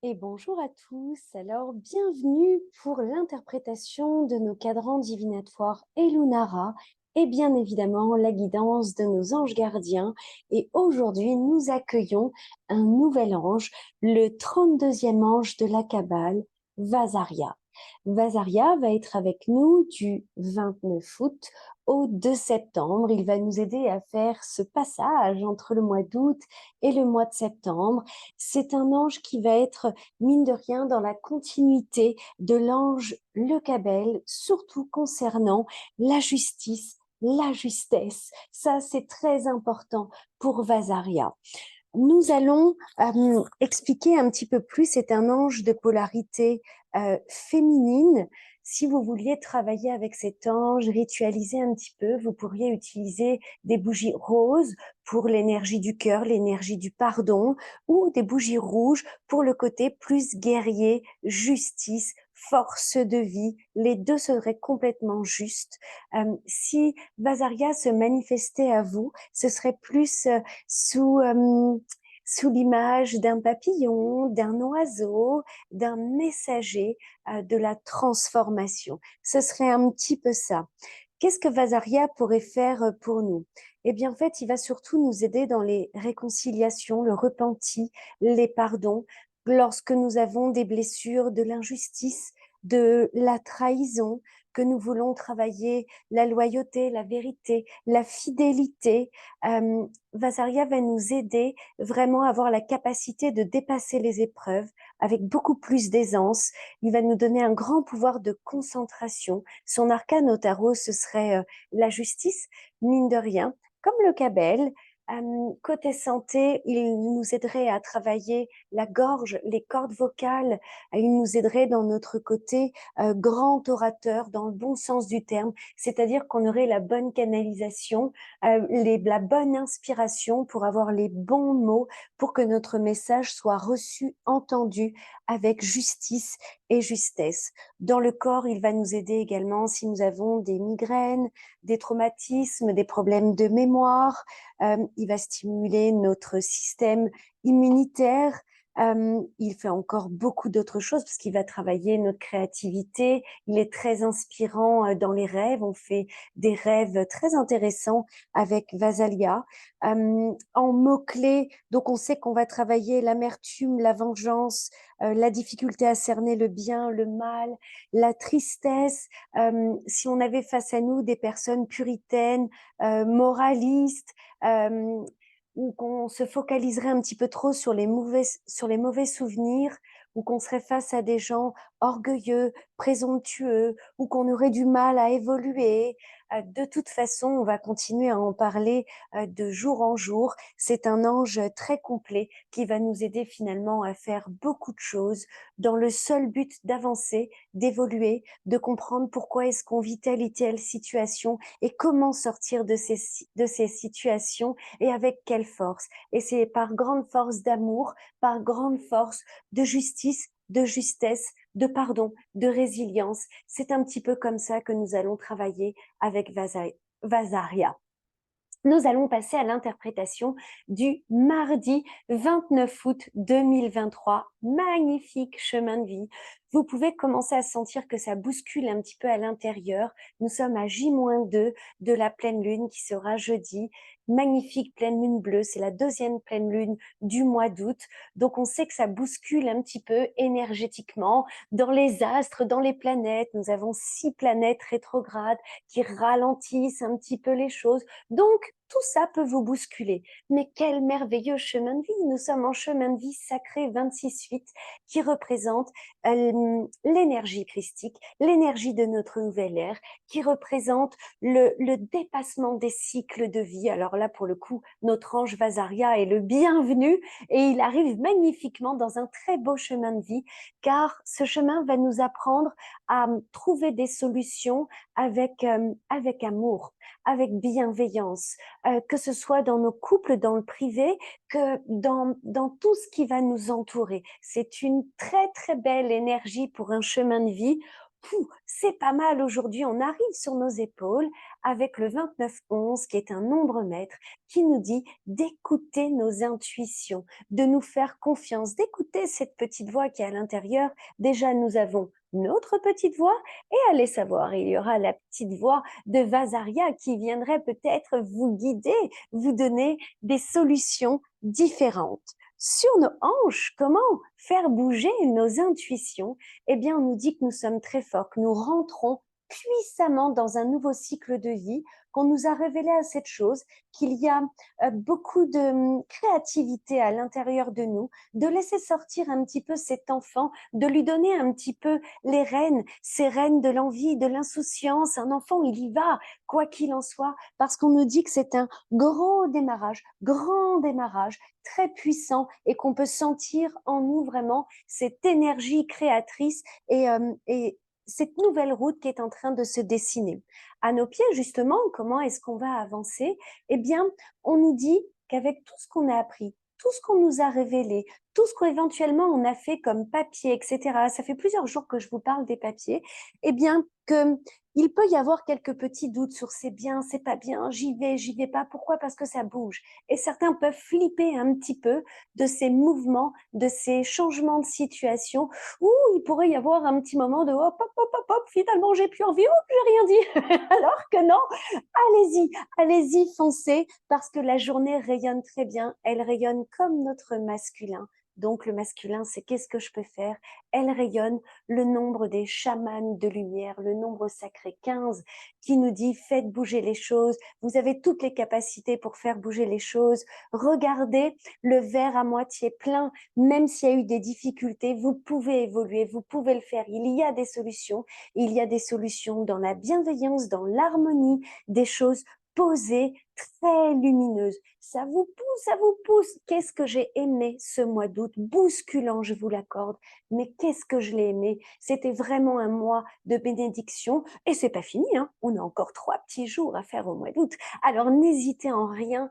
Et bonjour à tous. Alors, bienvenue pour l'interprétation de nos cadrans divinatoires Elunara et bien évidemment la guidance de nos anges gardiens. Et aujourd'hui, nous accueillons un nouvel ange, le 32e ange de la Kabbale, Vasaria. Vasaria va être avec nous du 29 août au 2 septembre. Il va nous aider à faire ce passage entre le mois d'août et le mois de septembre. C'est un ange qui va être mine de rien, dans la continuité de l'ange Le Cabel, surtout concernant la justice, la justesse. Ça, c'est très important pour Vasaria. Nous allons expliquer un petit peu plus, c'est un ange de polarité féminine. Si vous vouliez travailler avec cet ange, ritualiser un petit peu, vous pourriez utiliser des bougies roses pour l'énergie du cœur, l'énergie du pardon, ou des bougies rouges pour le côté plus guerrier, justice, force de vie. Les deux seraient complètement justes. Si Vasaria se manifestait à vous, ce serait plus sous, sous l'image d'un papillon, d'un oiseau, d'un messager de la transformation. Ce serait un petit peu ça. Qu'est-ce que Vasaria pourrait faire pour nous? Eh bien, en fait, il va surtout nous aider dans les réconciliations, le repenti, les pardons, lorsque nous avons des blessures, de l'injustice, de la trahison, que nous voulons travailler la loyauté, la vérité, la fidélité. Vasaria va nous aider vraiment à avoir la capacité de dépasser les épreuves avec beaucoup plus d'aisance. Il va nous donner un grand pouvoir de concentration. Son arcane au tarot, ce serait la justice, mine de rien, comme le Cabel. Côté santé, il nous aiderait à travailler la gorge, les cordes vocales. Il nous aiderait dans notre côté grand orateur, dans le bon sens du terme, c'est-à-dire qu'on aurait la bonne canalisation, la bonne inspiration pour avoir les bons mots, pour que notre message soit reçu, entendu avec justice et justesse. Dans le corps, il va nous aider également si nous avons des migraines, des traumatismes, des problèmes de mémoire. Il va stimuler notre système immunitaire. Il fait encore beaucoup d'autres choses parce qu'il va travailler notre créativité. Il est très inspirant dans les rêves. On fait des rêves très intéressants avec Vasalia. En mots-clés, donc on sait qu'on va travailler l'amertume, la vengeance, la difficulté à cerner le bien, le mal, la tristesse. Si on avait face à nous des personnes puritaines, moralistes, euh, ou qu'on se focaliserait un petit peu trop sur les mauvais souvenirs, ou qu'on serait face à des gens orgueilleux, présomptueux, ou qu'on aurait du mal à évoluer. De toute façon, on va continuer à en parler de jour en jour. C'est un ange très complet qui va nous aider finalement à faire beaucoup de choses dans le seul but d'avancer, d'évoluer, de comprendre pourquoi est-ce qu'on vit telle et telle situation et comment sortir de ces situations et avec quelle force. Et c'est par grande force d'amour, par grande force de justice, de justesse, de pardon, de résilience. C'est un petit peu comme ça que nous allons travailler avec Vasaria. Nous allons passer à l'interprétation du mardi 29 août 2023. Magnifique chemin de vie. Vous pouvez commencer à sentir que ça bouscule un petit peu à l'intérieur. Nous sommes à J-2 de la pleine lune qui sera jeudi. Magnifique pleine lune bleue. C'est la deuxième pleine lune du mois d'août. Donc on sait que ça bouscule un petit peu énergétiquement dans les astres, dans les planètes. Nous avons 6 planètes rétrogrades qui ralentissent un petit peu les choses. Donc, tout ça peut vous bousculer. Mais quel merveilleux chemin de vie. Nous sommes en chemin de vie sacré 26-8 qui représente l'énergie christique, l'énergie de notre nouvelle ère, qui représente le dépassement des cycles de vie. Alors là, pour le coup, notre ange Vasaria est le bienvenu et il arrive magnifiquement dans un très beau chemin de vie car ce chemin va nous apprendre à trouver des solutions avec amour, avec bienveillance, que ce soit dans nos couples, dans le privé, que dans tout ce qui va nous entourer. C'est une très, très belle énergie pour un chemin de vie. C'est pas mal aujourd'hui, on arrive sur nos épaules avec le 2911 qui est un nombre maître qui nous dit d'écouter nos intuitions, de nous faire confiance, d'écouter cette petite voix qui est à l'intérieur. Déjà, nous avons notre petite voix et allez savoir, il y aura la petite voix de Vasaria qui viendrait peut-être vous guider, vous donner des solutions différentes. Sur nos hanches, comment faire bouger nos intuitions? Eh bien, on nous dit que nous sommes très forts, que nous rentrons puissamment dans un nouveau cycle de vie, qu'on nous a révélé à cette chose, qu'il y a beaucoup de créativité à l'intérieur de nous, de laisser sortir un petit peu cet enfant, de lui donner un petit peu les rênes, ces rênes de l'envie, de l'insouciance. Un enfant, il y va, quoi qu'il en soit, parce qu'on nous dit que c'est un grand démarrage, très puissant et qu'on peut sentir en nous vraiment cette énergie créatrice et cette nouvelle route qui est en train de se dessiner. À nos pieds, justement, comment est-ce qu'on va avancer? Eh bien, on nous dit qu'avec tout ce qu'on a appris, tout ce qu'on nous a révélé, tout ce qu'éventuellement on a fait comme papier, etc., ça fait plusieurs jours que je vous parle des papiers, eh bien, que il peut y avoir quelques petits doutes sur c'est bien, c'est pas bien, j'y vais pas. Pourquoi? Parce que ça bouge. Et certains peuvent flipper un petit peu de ces mouvements, de ces changements de situation où il pourrait y avoir un petit moment de hop, hop, hop, hop, hop, finalement j'ai plus envie, hop, j'ai rien dit. Alors que non, allez-y, allez-y, foncez, parce que la journée rayonne très bien, elle rayonne comme notre masculin. Donc le masculin, c'est qu'est-ce que je peux faire? Elle rayonne le nombre des chamans de lumière, le nombre sacré 15, qui nous dit faites bouger les choses, vous avez toutes les capacités pour faire bouger les choses. Regardez le verre à moitié plein, même s'il y a eu des difficultés, vous pouvez évoluer, vous pouvez le faire. Il y a des solutions, il y a des solutions dans la bienveillance, dans l'harmonie, des choses posées, très lumineuses. Ça vous pousse, ça vous pousse. Qu'est-ce que j'ai aimé ce mois d'août, bousculant, je vous l'accorde, mais qu'est-ce que je l'ai aimé. C'était vraiment un mois de bénédiction et c'est pas fini, hein. On a encore 3 petits jours à faire au mois d'août. Alors n'hésitez en rien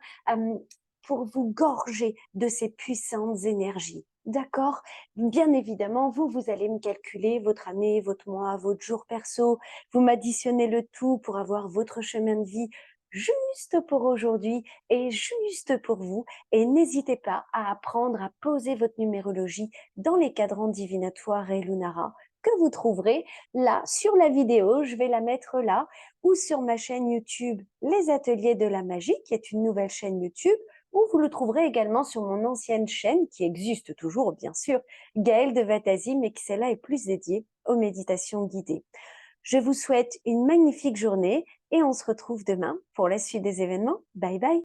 pour vous gorger de ces puissantes énergies. D'accord? Bien évidemment, vous allez me calculer votre année, votre mois, votre jour perso. Vous m'additionnez le tout pour avoir votre chemin de vie juste pour aujourd'hui et juste pour vous. Et n'hésitez pas à apprendre à poser votre numérologie dans les cadrans divinatoires et Lunara que vous trouverez là sur la vidéo. Je vais la mettre là ou sur ma chaîne YouTube Les Ateliers de la Magie, qui est une nouvelle chaîne YouTube, ou vous le trouverez également sur mon ancienne chaîne, qui existe toujours, bien sûr, Gaëlle de Vatasi, mais qui celle-là est plus dédiée aux méditations guidées. Je vous souhaite une magnifique journée et on se retrouve demain pour la suite des événements. Bye bye!